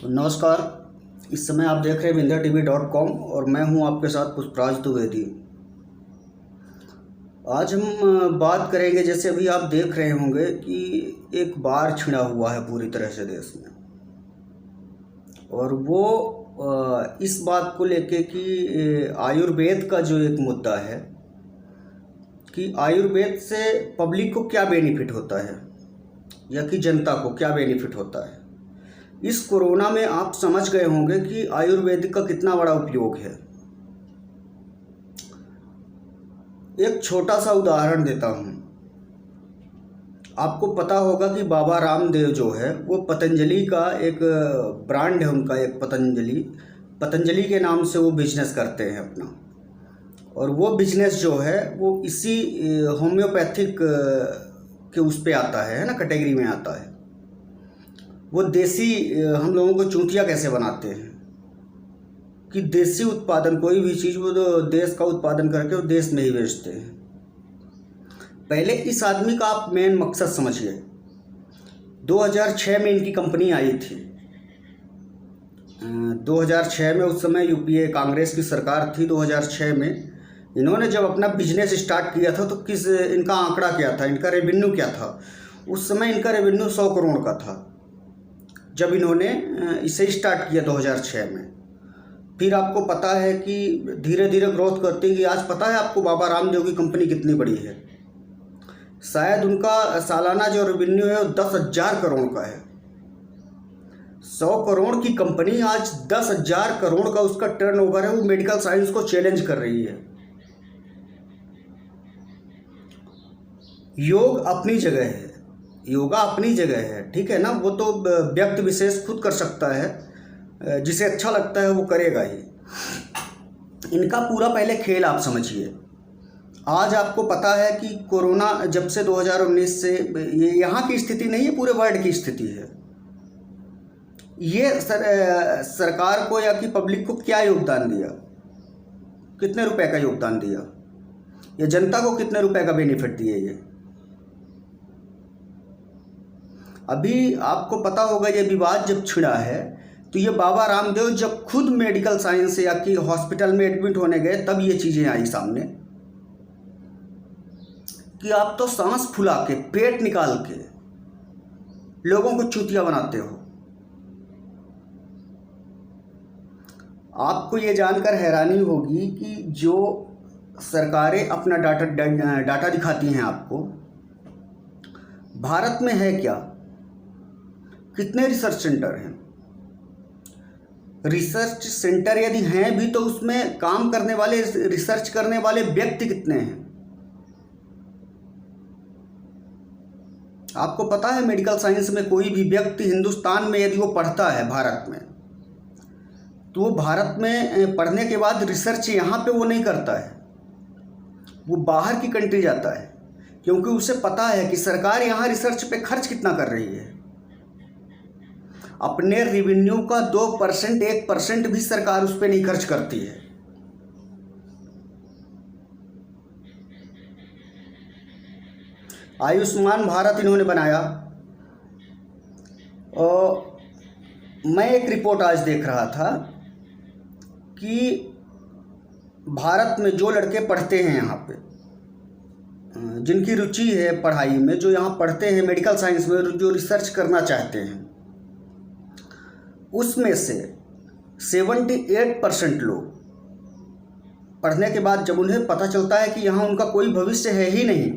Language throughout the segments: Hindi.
नमस्कार। इस समय आप देख रहे हैं विंध्याटीवी.com और मैं हूं आपके साथ पुष्पराज द्विवेदी। आज हम बात करेंगे, जैसे अभी आप देख रहे होंगे कि एक बाढ़ छिड़ा हुआ है पूरी तरह से देश में, और वो इस बात को लेके कि आयुर्वेद का जो एक मुद्दा है कि आयुर्वेद से पब्लिक को क्या बेनिफिट होता है या कि जनता को क्या बेनिफिट होता है। इस कोरोना में आप समझ गए होंगे कि आयुर्वेदिक का कितना बड़ा उपयोग है। एक छोटा सा उदाहरण देता हूँ। आपको पता होगा कि बाबा रामदेव जो है वो पतंजलि का एक ब्रांड है, उनका एक पतंजलि के नाम से वो बिजनेस करते हैं अपना, और वो बिजनेस जो है वो इसी होम्योपैथिक के उस पे आता है ना, कैटेगरी में आता है। वो देसी हम लोगों को चूतिया कैसे बनाते हैं कि देसी उत्पादन, कोई भी चीज़ वो तो देश का उत्पादन करके वो देश में ही बेचते हैं। पहले इस आदमी का आप मेन मकसद समझिए। 2006 में इनकी कंपनी आई थी। 2006 में, उस समय यूपीए कांग्रेस की सरकार थी। 2006 में इन्होंने जब अपना बिजनेस स्टार्ट किया था तो किस इनका आंकड़ा क्या था, इनका रेवेन्यू क्या था। उस समय इनका रेवेन्यू 100 करोड़ का था जब इन्होंने इसे स्टार्ट किया 2006 में। फिर आपको पता है कि धीरे धीरे ग्रोथ करती है। आज पता है आपको बाबा रामदेव की कंपनी कितनी बड़ी है? शायद उनका सालाना जो रेवेन्यू है वो 10,000 करोड़ का है। 100 करोड़ की कंपनी आज 10,000 करोड़ का उसका टर्नओवर है। वो मेडिकल साइंस को चैलेंज कर रही है। योग अपनी जगह है, योगा अपनी जगह है, ठीक है ना। वो तो व्यक्ति विशेष खुद कर सकता है, जिसे अच्छा लगता है वो करेगा ही। इनका पूरा पहले खेल आप समझिए। आज आपको पता है कि कोरोना जब से 2019 से, ये यहाँ की स्थिति नहीं है, पूरे वर्ल्ड की स्थिति है। ये सरकार को या कि पब्लिक को क्या योगदान दिया, कितने रुपए का योगदान दिया, या जनता को कितने रुपए का बेनिफिट दिए। ये अभी आपको पता होगा, ये विवाद जब छिड़ा है तो ये बाबा रामदेव जब खुद मेडिकल साइंस या कि हॉस्पिटल में एडमिट होने गए तब ये चीज़ें आई सामने कि आप तो सांस फुला के, पेट निकाल के लोगों को चूतिया बनाते हो। आपको ये जानकर हैरानी होगी कि जो सरकारें अपना डाटा दिखाती हैं आपको, भारत में है क्या, कितने रिसर्च सेंटर हैं। रिसर्च सेंटर यदि हैं भी तो उसमें काम करने वाले, रिसर्च करने वाले व्यक्ति कितने हैं। आपको पता है मेडिकल साइंस में कोई भी व्यक्ति हिंदुस्तान में यदि वो पढ़ता है भारत में, तो वो भारत में पढ़ने के बाद रिसर्च यहाँ पे वो नहीं करता है, वो बाहर की कंट्री जाता है, क्योंकि उसे पता है कि सरकार यहाँ रिसर्च पे खर्च कितना कर रही है। अपने रेवेन्यू का 2%, 1% भी सरकार उस पर नहीं खर्च करती है। आयुष्मान भारत इन्होंने बनाया, और मैं एक रिपोर्ट आज देख रहा था कि भारत में जो लड़के पढ़ते हैं यहाँ पे, जिनकी रुचि है पढ़ाई में, जो यहाँ पढ़ते हैं मेडिकल साइंस में, जो रिसर्च करना चाहते हैं, उसमें से 78% लोग पढ़ने के बाद जब उन्हें पता चलता है कि यहाँ उनका कोई भविष्य है ही नहीं।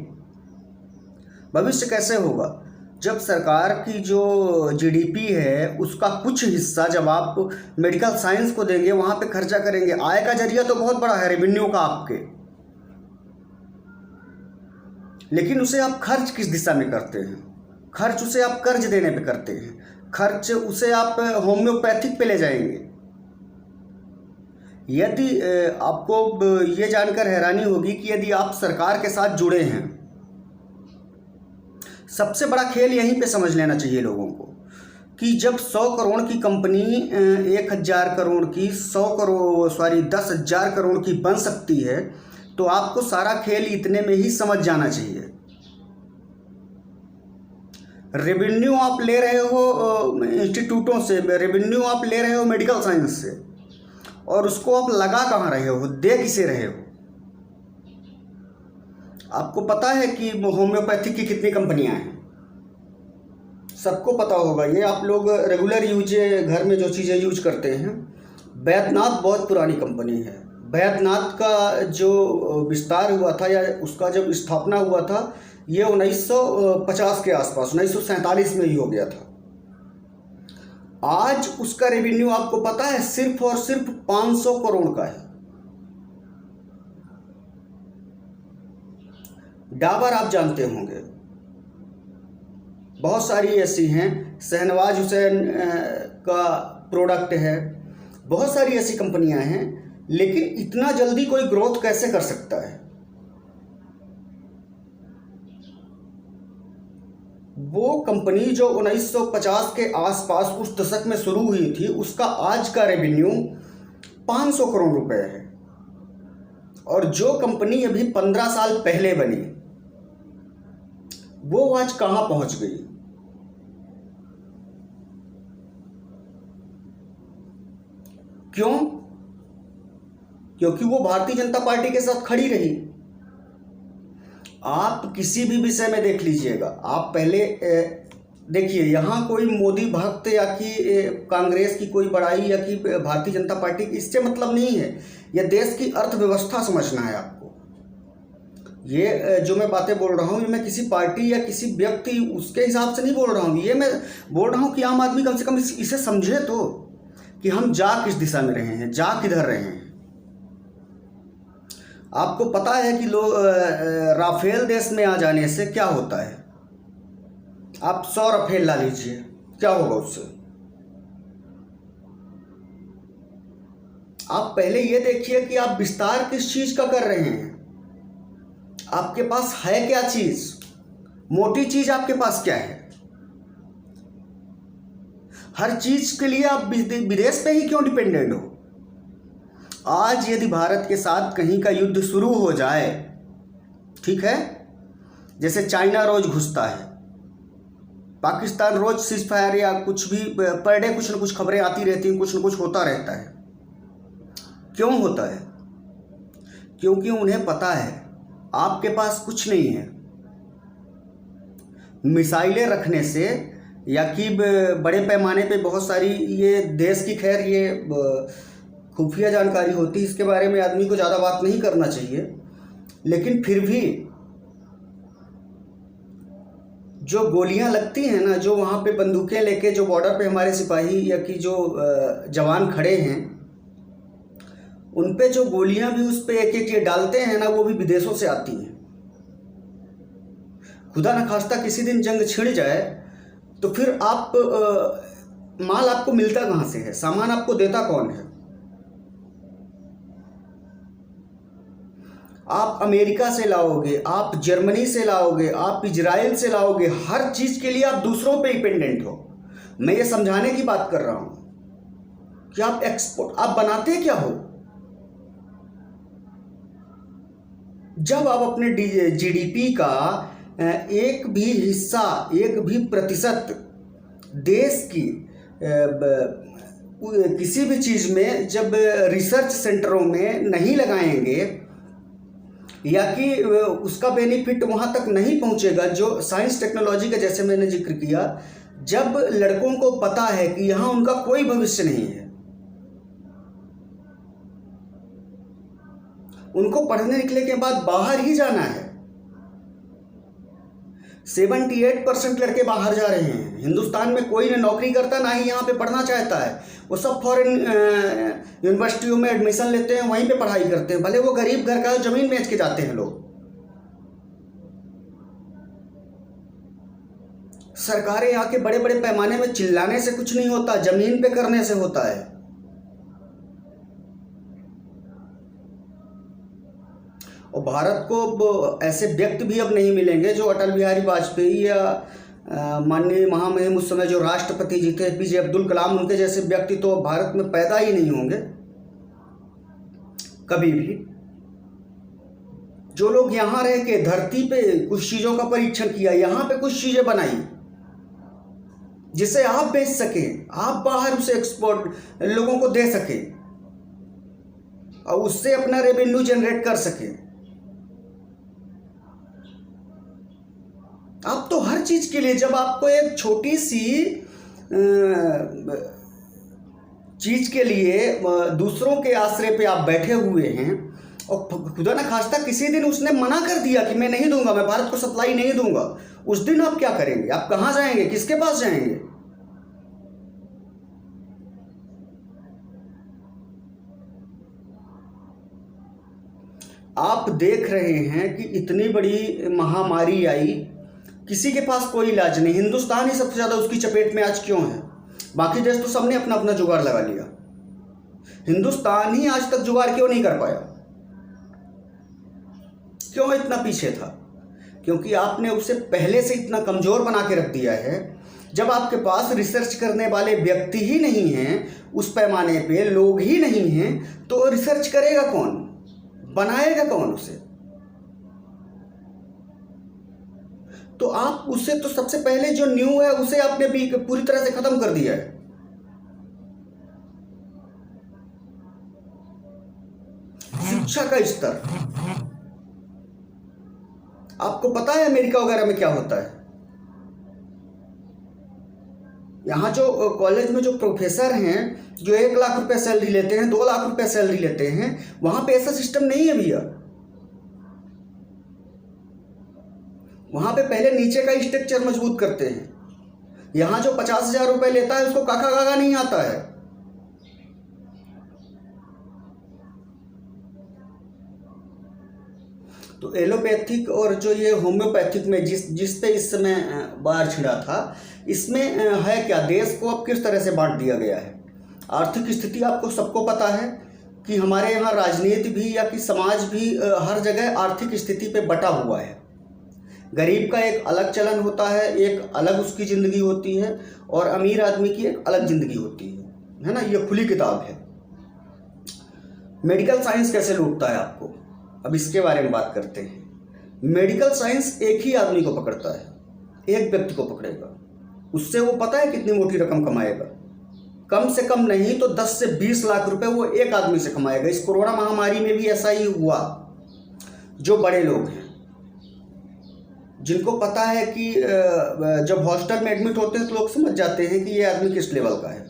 भविष्य कैसे होगा जब सरकार की जो जीडीपी है उसका कुछ हिस्सा जब आप मेडिकल साइंस को देंगे, वहाँ पे खर्चा करेंगे। आय का जरिया तो बहुत बड़ा है रेवेन्यू का आपके, लेकिन उसे आप खर्च किस दिशा में करते हैं? खर्च उसे आप कर्ज देने पे करते हैं, खर्च उसे आप होम्योपैथिक पे ले जाएंगे। यदि आपको ये जानकर हैरानी होगी कि यदि आप सरकार के साथ जुड़े हैं, सबसे बड़ा खेल यहीं पे समझ लेना चाहिए लोगों को कि जब 100 करोड़ की कंपनी 1,000 करोड़ की, 10,000 करोड़ की बन सकती है, तो आपको सारा खेल इतने में ही समझ जाना चाहिए। रेवेन्यू आप ले रहे हो इंस्टीट्यूटों से, रेवेन्यू आप ले रहे हो मेडिकल साइंस से, और उसको आप लगा कहाँ रहे हो, दे किसे रहे हो? आपको पता है कि होम्योपैथी की कितनी कंपनियां हैं? सबको पता होगा ये, आप लोग रेगुलर यूज घर में जो चीज़ें यूज करते हैं। बैद्यनाथ बहुत पुरानी कंपनी है। बैद्यनाथ का जो विस्तार हुआ था या उसका जब स्थापना हुआ था, ये 1950 के आसपास, 1947 में ही हो गया था। आज उसका रेवेन्यू आपको पता है सिर्फ और सिर्फ 500 करोड़ का है। डाबर आप जानते होंगे, बहुत सारी ऐसी हैं, शहनवाज हुसैन का प्रोडक्ट है, बहुत सारी ऐसी कंपनियां हैं, लेकिन इतना जल्दी कोई ग्रोथ कैसे कर सकता है? वो कंपनी जो 1950 के आसपास उस दशक में शुरू हुई थी, उसका आज का रेवेन्यू 500 करोड़ रुपए है। और जो कंपनी अभी 15 साल पहले बनी, वो आज कहां पहुंच गई? क्यों? क्योंकि वो भारतीय जनता पार्टी के साथ खड़ी रही। आप किसी भी विषय में देख लीजिएगा, आप पहले देखिए, यहाँ कोई मोदी भक्त या कि कांग्रेस की कोई बड़ाई या कि भारतीय जनता पार्टी की, इससे मतलब नहीं है। यह देश की अर्थव्यवस्था समझना है आपको। ये जो मैं बातें बोल रहा हूँ, ये मैं किसी पार्टी या किसी व्यक्ति उसके हिसाब से नहीं बोल रहा हूँ। ये मैं बोल रहा हूँ कि आम आदमी कम से कम इसे समझे तो, कि हम जा किस दिशा में रहे हैं, जा किधर रहे हैं। आपको पता है कि लोग राफेल देश में आ जाने से क्या होता है? आप 100 राफेल ला लीजिए, क्या होगा उससे? आप पहले ये देखिए कि आप विस्तार किस चीज का कर रहे हैं। आपके पास है क्या चीज? मोटी चीज आपके पास क्या है? हर चीज के लिए आप विदेश पे ही क्यों डिपेंडेंट हो? आज यदि भारत के साथ कहीं का युद्ध शुरू हो जाए, ठीक है, जैसे चाइना रोज घुसता है, पाकिस्तान रोज सीज फायर या कुछ भी पर डे कुछ न कुछ खबरें आती रहती हैं, कुछ न कुछ होता रहता है। क्यों होता है? क्योंकि उन्हें पता है आपके पास कुछ नहीं है। मिसाइलें रखने से या कि बड़े पैमाने पे बहुत सारी, ये देश की खैर ये खुफिया जानकारी होती है, इसके बारे में आदमी को ज़्यादा बात नहीं करना चाहिए, लेकिन फिर भी जो गोलियां लगती हैं ना, जो वहाँ पे बंदूकें लेके जो बॉर्डर पे हमारे सिपाही या कि जो जवान खड़े हैं, उन पे जो गोलियां भी उस पे एक एक ये डालते हैं ना, वो भी विदेशों से आती हैं। खुदा न खास्ता किसी दिन जंग छिड़ जाए तो फिर आप माल आपको मिलता कहाँ से है? सामान आपको देता कौन है? आप अमेरिका से लाओगे, आप जर्मनी से लाओगे, आप इजराइल से लाओगे, हर चीज के लिए आप दूसरों पे डिपेंडेंट हो। मैं ये समझाने की बात कर रहा हूं कि आप एक्सपोर्ट, आप बनाते क्या हो? जब आप अपने जीडीपी का एक भी हिस्सा, एक भी प्रतिशत देश की किसी भी चीज में जब रिसर्च सेंटरों में नहीं लगाएंगे या कि उसका बेनिफिट वहाँ तक नहीं पहुँचेगा जो साइंस टेक्नोलॉजी का, जैसे मैंने जिक्र किया, जब लड़कों को पता है कि यहाँ उनका कोई भविष्य नहीं है, उनको पढ़ने निकले के बाद बाहर ही जाना है। 78% लड़के बाहर जा रहे हैं। हिंदुस्तान में कोई ना नौकरी करता, ना ही यहाँ पे पढ़ना चाहता है। वो सब फॉरेन यूनिवर्सिटियों में एडमिशन लेते हैं, वहीं पे पढ़ाई करते हैं, भले वो गरीब घर का जमीन बेच के जाते हैं लोग। सरकारें आके बड़े बड़े पैमाने में चिल्लाने से कुछ नहीं होता, जमीन पे करने से होता है। और भारत को ऐसे व्यक्ति भी अब नहीं मिलेंगे जो अटल बिहारी वाजपेयी या माननीय महामहिम उस समय जो राष्ट्रपति जी थे एपीजे अब्दुल कलाम, उनके जैसे व्यक्ति तो भारत में पैदा ही नहीं होंगे कभी भी। जो लोग यहाँ रह के धरती पे कुछ चीज़ों का परीक्षण किया, यहाँ पे कुछ चीज़ें बनाई, जिसे आप बेच सकें, आप बाहर उसे एक्सपोर्ट लोगों को दे सकें और उससे अपना रेवेन्यू जनरेट कर सकें। आप तो हर चीज के लिए, जब आपको एक छोटी सी चीज के लिए दूसरों के आश्रय पे आप बैठे हुए हैं और खुदा ना खास्ता किसी दिन उसने मना कर दिया कि मैं नहीं दूंगा, मैं भारत को सप्लाई नहीं दूंगा, उस दिन आप क्या करेंगे? आप कहां जाएंगे? किसके पास जाएंगे? आप देख रहे हैं कि इतनी बड़ी महामारी आई, किसी के पास कोई इलाज नहीं। हिंदुस्तान ही सबसे ज़्यादा उसकी चपेट में आज क्यों है? बाकी देश तो सबने अपना अपना जुगाड़ लगा लिया, हिंदुस्तान ही आज तक जुगाड़ क्यों नहीं कर पाया? क्यों इतना पीछे था? क्योंकि आपने उसे पहले से इतना कमज़ोर बना के रख दिया है। जब आपके पास रिसर्च करने वाले व्यक्ति ही नहीं हैं, उस पैमाने पे लोग ही नहीं हैं, तो रिसर्च करेगा कौन? बनाएगा कौन उसे? तो आप उसे तो सबसे पहले जो न्यू है उसे आपने भी पूरी तरह से खत्म कर दिया है। शिक्षा का स्तर, आपको पता है अमेरिका वगैरह में क्या होता है? यहाँ जो कॉलेज में जो प्रोफेसर हैं जो 1 लाख रुपए सैलरी लेते हैं, 2 लाख रुपए सैलरी लेते हैं, वहां पे ऐसा सिस्टम नहीं है भैया। वहां पे पहले नीचे का स्ट्रक्चर मजबूत करते हैं। यहाँ जो 50,000 रुपए लेता है उसको काका काका नहीं आता है। तो एलोपैथिक और जो ये होम्योपैथिक में जिस पे इस समय बाढ़ छिड़ा था, इसमें है क्या? देश को अब किस तरह से बांट दिया गया है? आर्थिक स्थिति आपको सबको पता है कि हमारे यहाँ राजनीति भी या कि समाज भी हर जगह आर्थिक स्थिति पे बटा हुआ है। गरीब का एक अलग चलन होता है, एक अलग उसकी ज़िंदगी होती है, और अमीर आदमी की एक अलग ज़िंदगी होती है ना? ये खुली किताब है। मेडिकल साइंस कैसे लूटता है आपको, अब इसके बारे में बात करते हैं। मेडिकल साइंस एक ही आदमी को पकड़ता है, एक व्यक्ति को पकड़ेगा, उससे वो पता है कितनी मोटी रकम कमाएगा। कम से कम नहीं तो 10 से 20 लाख रुपए वो एक आदमी से कमाएगा। इस कोरोना महामारी में भी ऐसा ही हुआ। जो बड़े लोग हैं, जिनको पता है कि जब हॉस्टल में एडमिट होते हैं तो लोग समझ जाते हैं कि ये आदमी किस लेवल का है।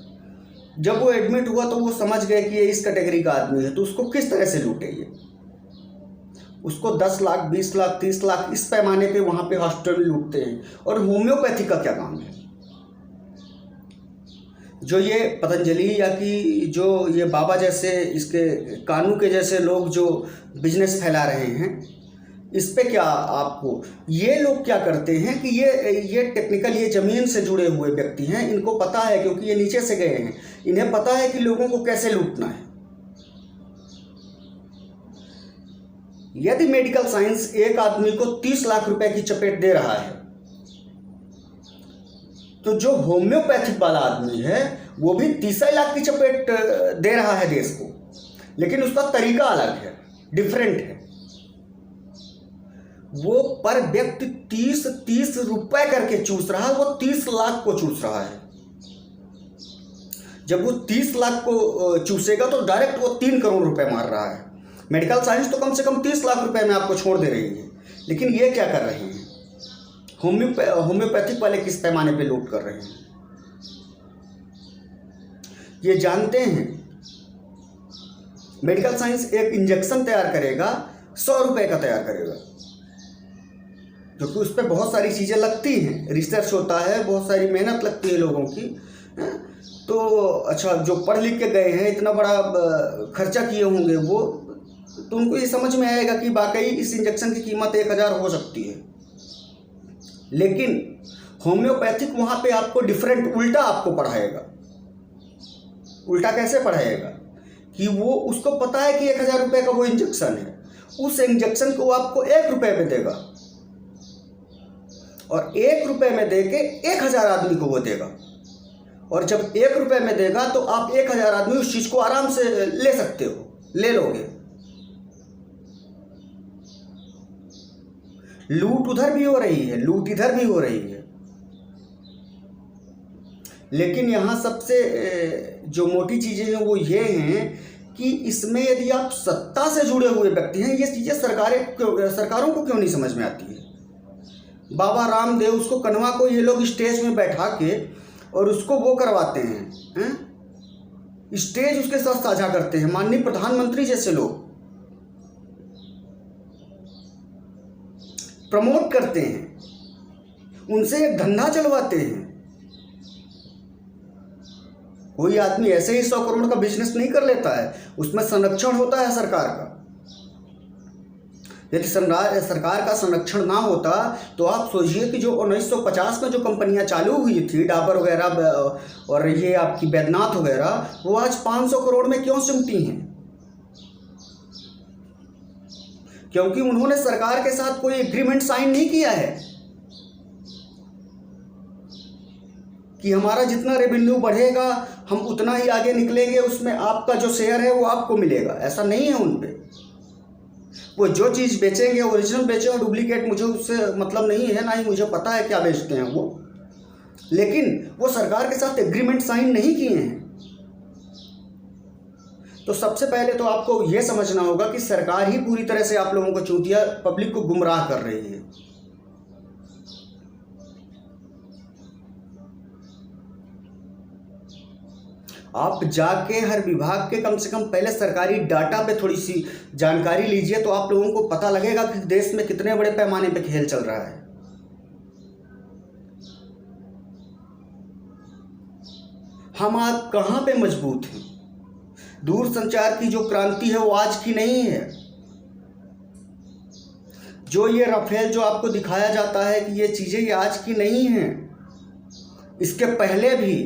जब वो एडमिट हुआ तो वो समझ गए कि ये इस कैटेगरी का आदमी है, तो उसको किस तरह से लूटेंगे? उसको 10 लाख, 20 लाख, 30 लाख इस पैमाने पे वहाँ पे हॉस्पिटल लूटते हैं। और होम्योपैथी का क्या काम है? जो ये पतंजलि या कि जो ये बाबा जैसे, इसके कानू के जैसे लोग जो बिजनेस फैला रहे हैं, इस पे क्या आपको, ये लोग क्या करते हैं कि ये टेक्निकल, ये ज़मीन से जुड़े हुए व्यक्ति हैं, इनको पता है क्योंकि ये नीचे से गए हैं, इन्हें पता है कि लोगों को कैसे लूटना है। यदि मेडिकल साइंस एक आदमी को 30 लाख रुपए की चपेट दे रहा है, तो जो होम्योपैथिक वाला आदमी है वो भी 30 लाख की चपेट दे रहा है देश को, लेकिन उसका तरीका अलग है, डिफरेंट है। वो पर व्यक्ति 30 रुपए करके चूस रहा है, वो 30 लाख को चूस रहा है। जब वो 30 लाख को चूसेगा तो डायरेक्ट वो 3 करोड़ रुपए मार रहा है। मेडिकल साइंस तो कम से कम 30 लाख रुपए में आपको छोड़ दे रही है, लेकिन ये क्या कर रहे हैं? होम्योपैथिक वाले किस पैमाने पे लूट कर रहे हैं? ये जानते हैं मेडिकल साइंस एक इंजेक्शन तैयार करेगा, 100 रुपए का तैयार करेगा, क्योंकि उस पर बहुत सारी चीज़ें लगती हैं, रिसर्च होता है, बहुत सारी मेहनत लगती है लोगों की। तो अच्छा, जो पढ़ लिख के गए हैं, इतना बड़ा खर्चा किए होंगे वो, तो उनको ये समझ में आएगा कि वाकई इस इंजेक्शन की कीमत 1000 हो सकती है। लेकिन होम्योपैथिक वहाँ पे आपको डिफरेंट, उल्टा आपको पढ़ाएगा। उल्टा कैसे पढ़ाएगा कि वो, उसको पता है कि 1000 रुपये का वो इंजेक्शन है, उस इंजेक्शन को आपको 1 रुपये में देगा, और 1 रुपये में दे के 1000 आदमी को वो देगा। और जब 1 रुपये में देगा तो आप 1000 आदमी उस चीज़ को आराम से ले सकते हो, ले लोगे। लूट उधर भी हो रही है, लूट इधर भी हो रही है। लेकिन यहाँ सबसे जो मोटी चीज़ें हैं वो ये हैं कि इसमें यदि आप सत्ता से जुड़े हुए व्यक्ति हैं, ये चीज़ें सरकारों को क्यों नहीं समझ में आती है। बाबा रामदेव, उसको कन्वा को ये लोग स्टेज में बैठा के और उसको वो करवाते हैं, स्टेज उसके साथ साझा करते हैं। माननीय प्रधानमंत्री जैसे लोग प्रमोट करते हैं, उनसे एक धंधा चलवाते हैं। कोई आदमी ऐसे ही 100 करोड़ का बिजनेस नहीं कर लेता है, उसमें संरक्षण होता है सरकार का। यदि सरकार का संरक्षण ना होता तो आप सोचिए कि जो 1950 में जो कंपनियां चालू हुई थी, डाबर वगैरह और ये आपकी बैद्यनाथ वगैरह, वो आज 500 करोड़ में क्यों सिमटी हैं? क्योंकि उन्होंने सरकार के साथ कोई एग्रीमेंट साइन नहीं किया है कि हमारा जितना रेवेन्यू बढ़ेगा हम उतना ही आगे निकलेंगे, उसमें आपका जो शेयर है वो आपको मिलेगा। ऐसा नहीं है उन पे। वो जो चीज़ बेचेंगे, ओरिजिनल बेचेंगे, डुप्लीकेट मुझे उससे मतलब नहीं है, ना ही मुझे पता है क्या बेचते हैं वो, लेकिन वो सरकार के साथ एग्रीमेंट साइन नहीं किए हैं। तो सबसे पहले तो आपको ये समझना होगा कि सरकार ही पूरी तरह से आप लोगों को चूतिया, पब्लिक को गुमराह कर रही है। आप जाके हर विभाग के कम से कम पहले सरकारी डाटा पे थोड़ी सी जानकारी लीजिए, तो आप लोगों को पता लगेगा कि देश में कितने बड़े पैमाने पे खेल चल रहा है। हम आप कहाँ पे मजबूत हैं? दूरसंचार की जो क्रांति है वो आज की नहीं है। जो ये राफेल जो आपको दिखाया जाता है कि ये चीज़ें ये आज की नहीं हैं। इसके पहले भी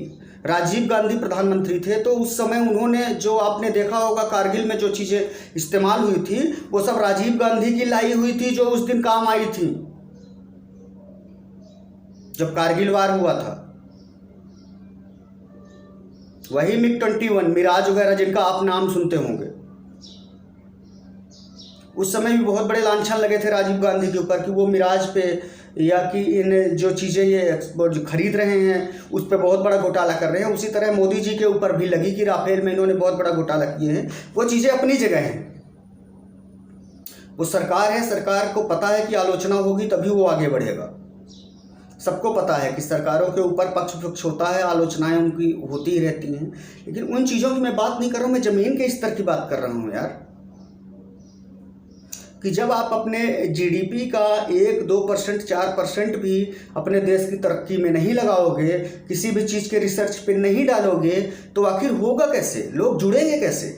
राजीव गांधी प्रधानमंत्री थे, तो उस समय उन्होंने, जो आपने देखा होगा कारगिल में जो चीज़ें इस्तेमाल हुई थी वो सब राजीव गांधी की लाई हुई थी, जो उस दिन काम आई थी जब कारगिल वार हुआ था। वही MiG-21, मिराज वगैरह जिनका आप नाम सुनते होंगे, उस समय भी बहुत बड़े लांछन लगे थे राजीव गांधी के ऊपर कि वो मिराज पे या कि इन जो चीज़ें ये जो खरीद रहे हैं उस पर बहुत बड़ा घोटाला कर रहे हैं। उसी तरह मोदी जी के ऊपर भी लगी कि राफेल में इन्होंने बहुत बड़ा घोटाला किए हैं। वो चीज़ें अपनी जगह हैं, वो सरकार है, सरकार को पता है कि आलोचना होगी तभी वो आगे बढ़ेगा। सबको पता है कि सरकारों के ऊपर पक्ष विपक्ष होता है, आलोचनाएं उनकी होती ही रहती हैं, लेकिन उन चीज़ों की मैं बात नहीं कर रहा हूँ। मैं ज़मीन के स्तर की बात कर रहा हूँ यार, कि जब आप अपने GDP का 1-2%, 4% भी अपने देश की तरक्की में नहीं लगाओगे, किसी भी चीज़ के रिसर्च पे नहीं डालोगे, तो आखिर होगा कैसे? लोग जुड़ेंगे कैसे?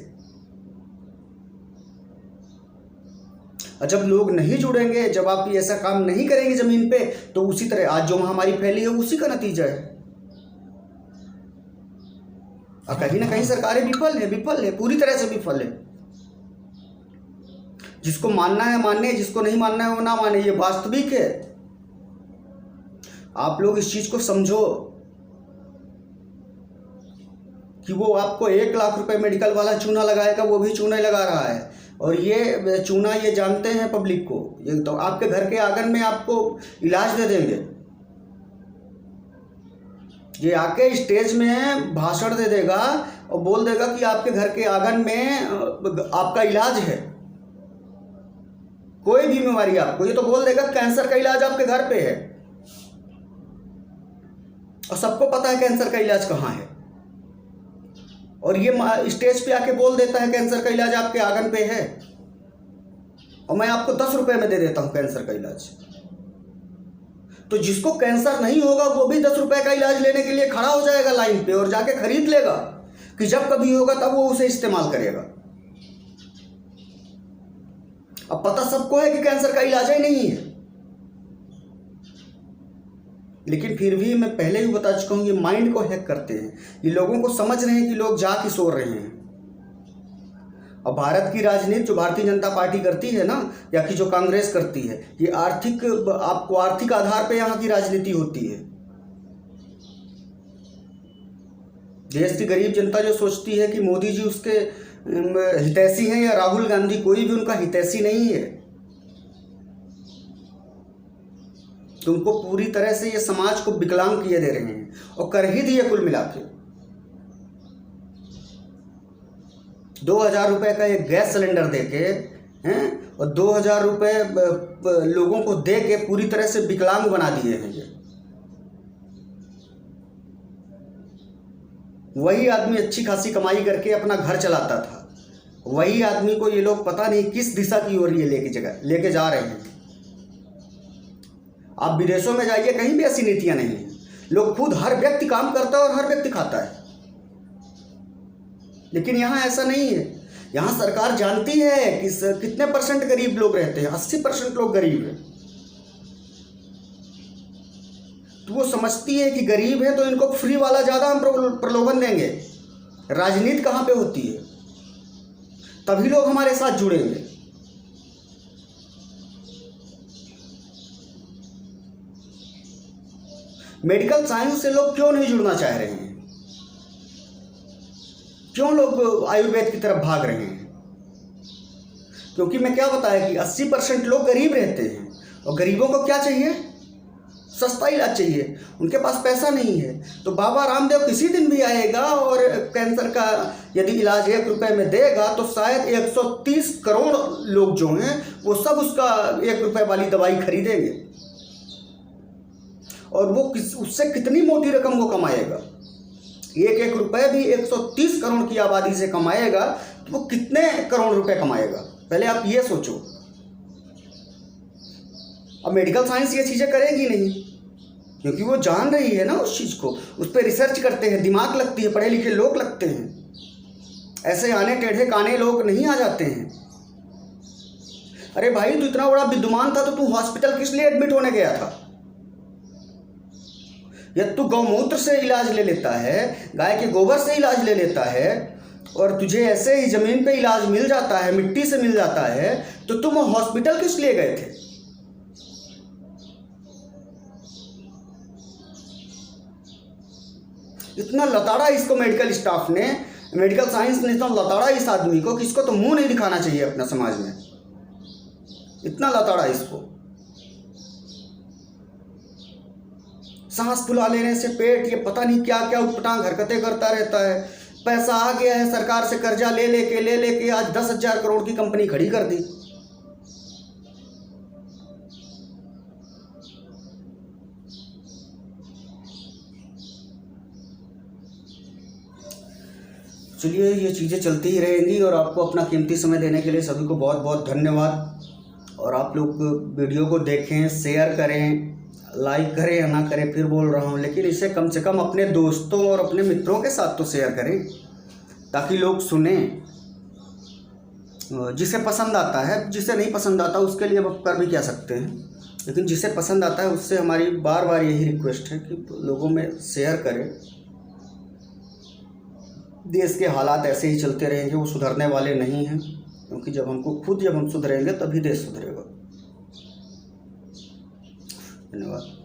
और जब लोग नहीं जुड़ेंगे, जब आप ये ऐसा काम नहीं करेंगे ज़मीन पे, तो उसी तरह आज जो महामारी फैली है उसी का नतीजा है। और कहीं ना कहीं सरकारें विफल है, पूरी तरह से विफल है। जिसको मानना है मानने, जिसको नहीं मानना है वो ना माने, ये वास्तविक है। आप लोग इस चीज़ को समझो कि वो आपको 1 लाख रुपए मेडिकल वाला चूना लगाएगा, वो भी चूना लगा रहा है, और ये चूना ये जानते हैं पब्लिक को। ये तो आपके घर के आंगन में आपको इलाज दे देंगे, ये आके स्टेज में भाषण दे देगा और बोल देगा कि आपके घर के आंगन में आपका इलाज है, कोई भी बीमारी आपको, ये तो बोल देगा कैंसर का इलाज आपके घर पे है। और सबको पता है कैंसर का इलाज कहाँ है, और ये स्टेज पे आके बोल देता है कैंसर का इलाज आपके आंगन पे है, और मैं आपको 10 रुपए में दे देता हूं कैंसर का इलाज। तो जिसको कैंसर नहीं होगा वो भी 10 रुपए का इलाज लेने के लिए खड़ा हो जाएगा लाइन पे और जाके खरीद लेगा कि जब कभी होगा तब वो उसे इस्तेमाल करेगा। अब पता सबको है कि कैंसर का इलाज ही नहीं है, लेकिन फिर भी मैं पहले ही बता चुका हूं, ये माइंड को हैक करते हैं। ये लोगों को समझ रहे हैं कि लोग जाग सो रहे हैं। अब भारत की राजनीति जो भारतीय जनता पार्टी करती है ना, या कि जो कांग्रेस करती है, ये आपको आर्थिक आधार पे यहाँ की राजनीति होती है। देश की गरीब जनता जो सोचती है कि मोदी जी उसके हितैषी हैं या राहुल गांधी, कोई भी उनका हितैषी नहीं है। तुमको पूरी तरह से ये समाज को विकलांग किए दे रहे हैं, और कर ही दिए कुल मिला के। 2000 रुपये का एक गैस सिलेंडर दे के हैं, और 2000 रुपये लोगों को दे के पूरी तरह से विकलांग बना दिए हैं ये। वही आदमी अच्छी खासी कमाई करके अपना घर चलाता था, वही आदमी को ये लोग पता नहीं किस दिशा की ओर ये लेके जा रहे हैं। आप विदेशों में जाइए, कहीं भी ऐसी नीतियां नहीं है। लोग खुद, हर व्यक्ति काम करता है और हर व्यक्ति खाता है, लेकिन यहाँ ऐसा नहीं है। यहाँ सरकार जानती है कि कितने % गरीब लोग रहते हैं। 80% लोग गरीब हैं, तो वो समझती है कि गरीब है तो इनको फ्री वाला ज़्यादा हम प्रलोभन देंगे। राजनीति कहाँ पे होती है, तभी लोग हमारे साथ जुड़ेंगे। मेडिकल साइंस से लोग क्यों नहीं जुड़ना चाह रहे हैं? क्यों लोग आयुर्वेद की तरफ भाग रहे हैं? क्योंकि मैं क्या बताया कि 80% लोग गरीब रहते हैं, और गरीबों को क्या चाहिए? सस्ता इलाज चाहिए। उनके पास पैसा नहीं है, तो बाबा रामदेव किसी दिन भी आएगा और कैंसर का यदि इलाज 1 रुपये में देगा तो शायद 130 करोड़ लोग जो हैं वो सब उसका 1 रुपये वाली दवाई खरीदेंगे, और वो उससे कितनी मोटी रकम वो कमाएगा। 1 रुपये भी 130 करोड़ की आबादी से कमाएगा तो वो कितने करोड़ रुपए कमाएगा, पहले आप ये सोचो। अब मेडिकल साइंस ये चीज़ें करेगी नहीं, क्योंकि वो जान रही है ना उस चीज़ को, उस पर रिसर्च करते हैं, दिमाग लगती है, पढ़े लिखे लोग लगते हैं। ऐसे आने टेढ़े काने लोग नहीं आ जाते हैं। अरे भाई, तू इतना बड़ा विद्वान था तो तू हॉस्पिटल किस लिए एडमिट होने गया था? या तू गौमूत्र से इलाज ले लेता है, गाय के गोबर से इलाज ले लेता है, और तुझे ऐसे ही ज़मीन पे इलाज मिल जाता है, मिट्टी से मिल जाता है, तो तुम हॉस्पिटल किस लिए गए थे? इतना लताड़ा इसको मेडिकल स्टाफ ने, मेडिकल साइंस ने इतना लताड़ा इस आदमी को कि इसको तो मुंह नहीं दिखाना चाहिए अपना समाज में। इतना लताड़ा इसको। सांस फुला लेने से पेट, ये पता नहीं क्या क्या उटपटांग हरकतें करता रहता है। पैसा आ गया है, सरकार से कर्जा ले लेके आज 10,000 करोड़ की कंपनी खड़ी कर दी। चलिए, ये चीज़ें चलती ही रहेंगी, और आपको अपना कीमती समय देने के लिए सभी को बहुत बहुत धन्यवाद। और आप लोग वीडियो को देखें, शेयर करें, लाइक करें या ना करें, फिर बोल रहा हूँ, लेकिन इसे कम से कम अपने दोस्तों और अपने मित्रों के साथ तो शेयर करें, ताकि लोग सुने। जिसे पसंद आता है, जिसे नहीं पसंद आता उसके लिए हम कर भी क्या सकते हैं, लेकिन जिसे पसंद आता है उससे हमारी बार बार यही रिक्वेस्ट है कि लोगों में शेयर करें। देश के हालात ऐसे ही चलते रहेंगे, वो सुधरने वाले नहीं हैं, क्योंकि जब हम सुधरेंगे तभी देश सुधरेगा। धन्यवाद।